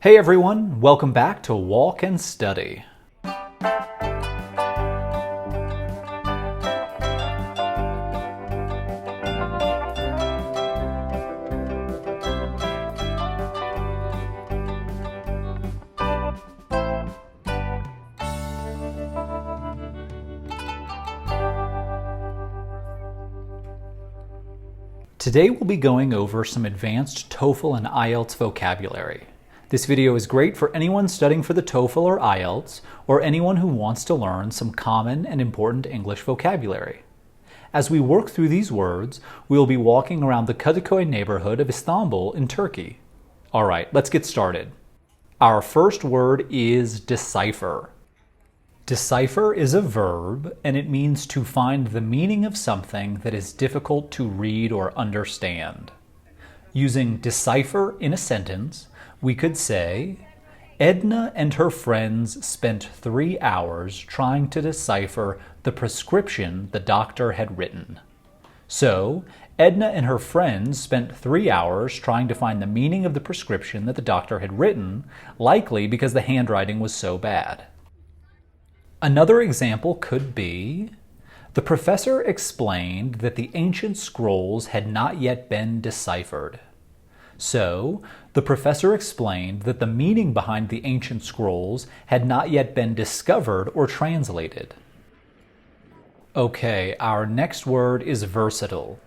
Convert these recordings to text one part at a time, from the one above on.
Hey everyone, welcome back to Walk and Study. Today we'll be going over some advanced TOEFL and IELTS vocabulary. This video is great for anyone studying for the TOEFL or IELTS, or anyone who wants to learn some common and important English vocabulary. As we work through these words, we will be walking around the Kadikoy neighborhood of Istanbul in Turkey. Alright, let's get started. Our first word is decipher. Decipher is a verb, and it means to find the meaning of something that is difficult to read or understand. Using decipher in a sentence, we could say, Edna and her friends spent 3 hours trying to decipher the prescription the doctor had written. So, Edna and her friends spent 3 hours trying to find the meaning of the prescription that the doctor had written, likely because the handwriting was so bad. Another example could be, the professor explained that the ancient scrolls had not yet been deciphered. So, the professor explained that the meaning behind the ancient scrolls had not yet been discovered or translated. Okay, our next word is versatile.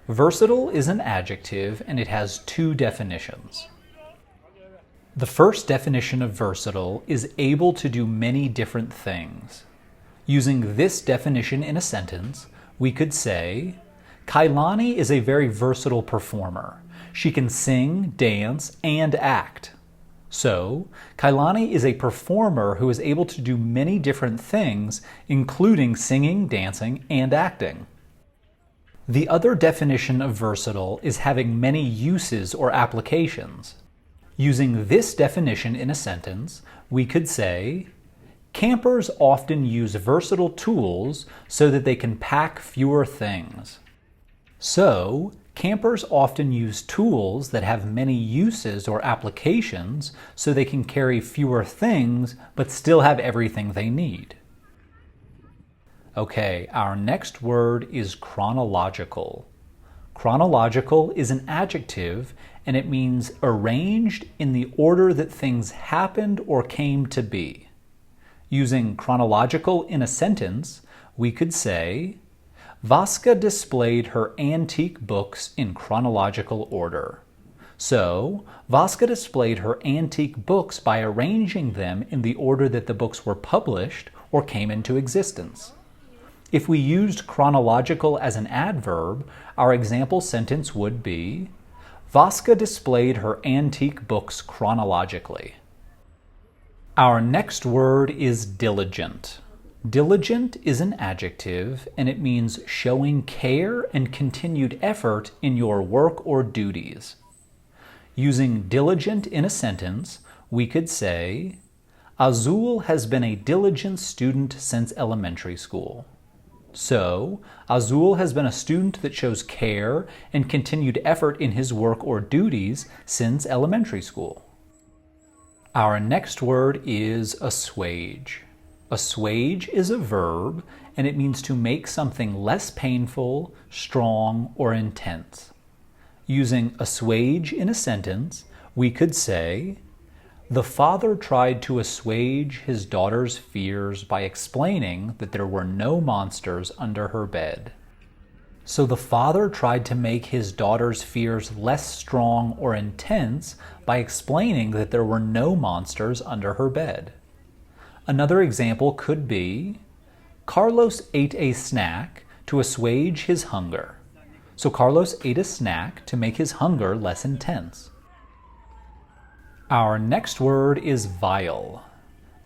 Versatile is an adjective and it has 2 definitions. The first definition of versatile is able to do many different things. Using this definition in a sentence, we could say, Kailani is a very versatile performer. She can sing, dance, and act. So, Kailani is a performer who is able to do many different things, including singing, dancing, and acting. The other definition of versatile is having many uses or applications. Using this definition in a sentence, we could say, campers often use versatile tools so that they can pack fewer things. So, campers often use tools that have many uses or applications so they can carry fewer things but still have everything they need. Okay, our next word is chronological. Chronological is an adjective and it means arranged in the order that things happened or came to be. Using chronological in a sentence, we could say, Vaska displayed her antique books in chronological order. So, Vaska displayed her antique books by arranging them in the order that the books were published or came into existence. If we used chronological as an adverb, our example sentence would be, Vaska displayed her antique books chronologically. Our next word is diligent. Diligent is an adjective, and it means showing care and continued effort in your work or duties. Using diligent in a sentence, we could say, Azul has been a diligent student since elementary school. So, Azul has been a student that shows care and continued effort in his work or duties since elementary school. Our next word is assuage. Assuage is a verb, and it means to make something less painful, strong, or intense. Using assuage in a sentence, we could say, the father tried to assuage his daughter's fears by explaining that there were no monsters under her bed. So the father tried to make his daughter's fears less strong or intense by explaining that there were no monsters under her bed. Another example could be, Carlos ate a snack to assuage his hunger. So Carlos ate a snack to make his hunger less intense. Our next word is vial.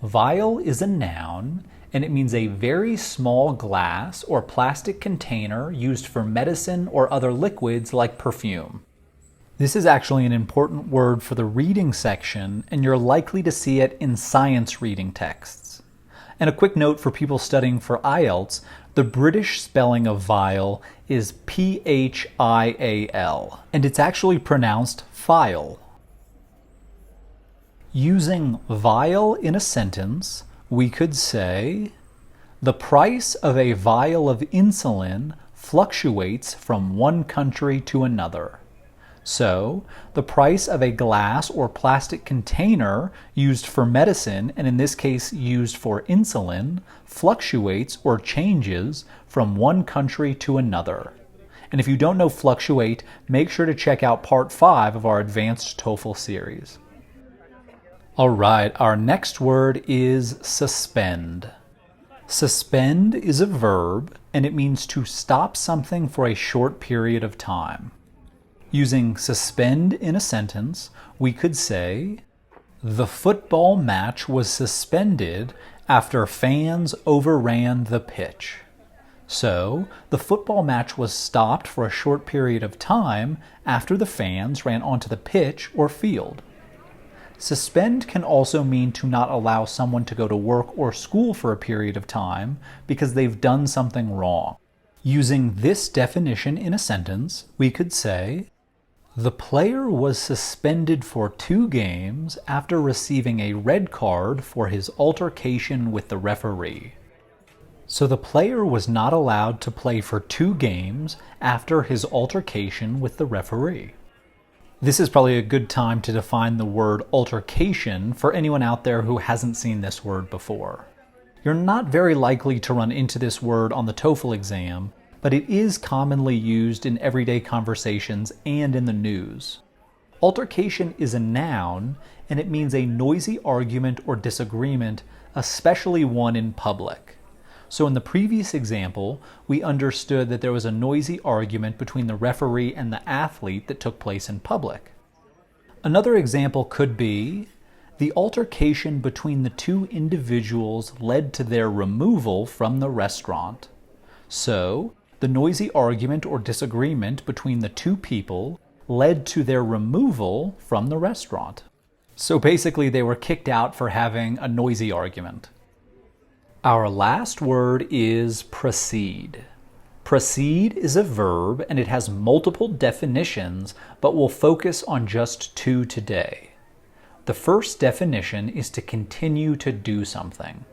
Vial is a noun, and it means a very small glass or plastic container used for medicine or other liquids like perfume. This is actually an important word for the reading section, and you're likely to see it in science reading texts. And a quick note for people studying for IELTS, the British spelling of vial is P-H-I-A-L, and it's actually pronounced file. Using vial in a sentence, we could say, the price of a vial of insulin fluctuates from one country to another. So, the price of a glass or plastic container used for medicine, and in this case used for insulin, fluctuates or changes from one country to another. And if you don't know fluctuate, make sure to check out part 5 of our advanced TOEFL series. All right, our next word is suspend. Suspend is a verb, and it means to stop something for a short period of time. Using suspend in a sentence, we could say, the football match was suspended after fans overran the pitch. So, the football match was stopped for a short period of time after the fans ran onto the pitch or field. Suspend can also mean to not allow someone to go to work or school for a period of time because they've done something wrong. Using this definition in a sentence, we could say, the player was suspended for 2 games after receiving a red card for his altercation with the referee. So the player was not allowed to play for 2 games after his altercation with the referee. This is probably a good time to define the word altercation for anyone out there who hasn't seen this word before. You're not very likely to run into this word on the TOEFL exam, but it is commonly used in everyday conversations and in the news. Altercation is a noun, and it means a noisy argument or disagreement, especially one in public. So in the previous example, we understood that there was a noisy argument between the referee and the athlete that took place in public. Another example could be, the altercation between the 2 individuals led to their removal from the restaurant. So, the noisy argument or disagreement between the 2 people led to their removal from the restaurant. So basically they were kicked out for having a noisy argument. Our last word is proceed. Proceed is a verb and it has multiple definitions, but we'll focus on just 2 today. The first definition is to continue to do something.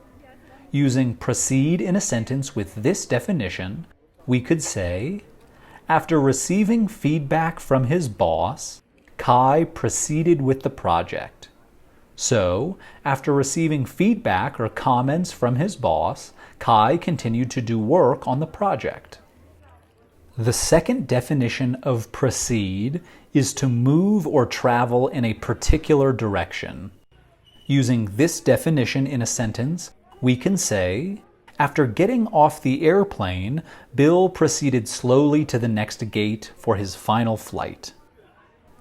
Using proceed in a sentence with this definition, we could say, after receiving feedback from his boss, Kai proceeded with the project. So, after receiving feedback or comments from his boss, Kai continued to do work on the project. The second definition of proceed is to move or travel in a particular direction. Using this definition in a sentence, we can say, after getting off the airplane, Bill proceeded slowly to the next gate for his final flight.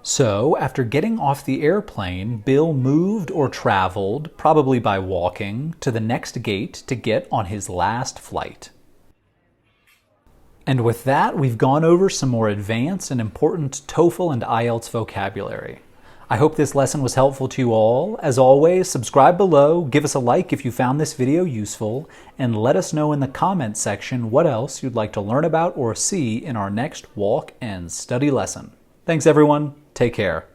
So, after getting off the airplane, Bill moved or traveled, probably by walking, to the next gate to get on his last flight. And with that, we've gone over some more advanced and important TOEFL and IELTS vocabulary. I hope this lesson was helpful to you all. As always, subscribe below, give us a like if you found this video useful, and let us know in the comments section what else you'd like to learn about or see in our next walk and study lesson. Thanks everyone, take care.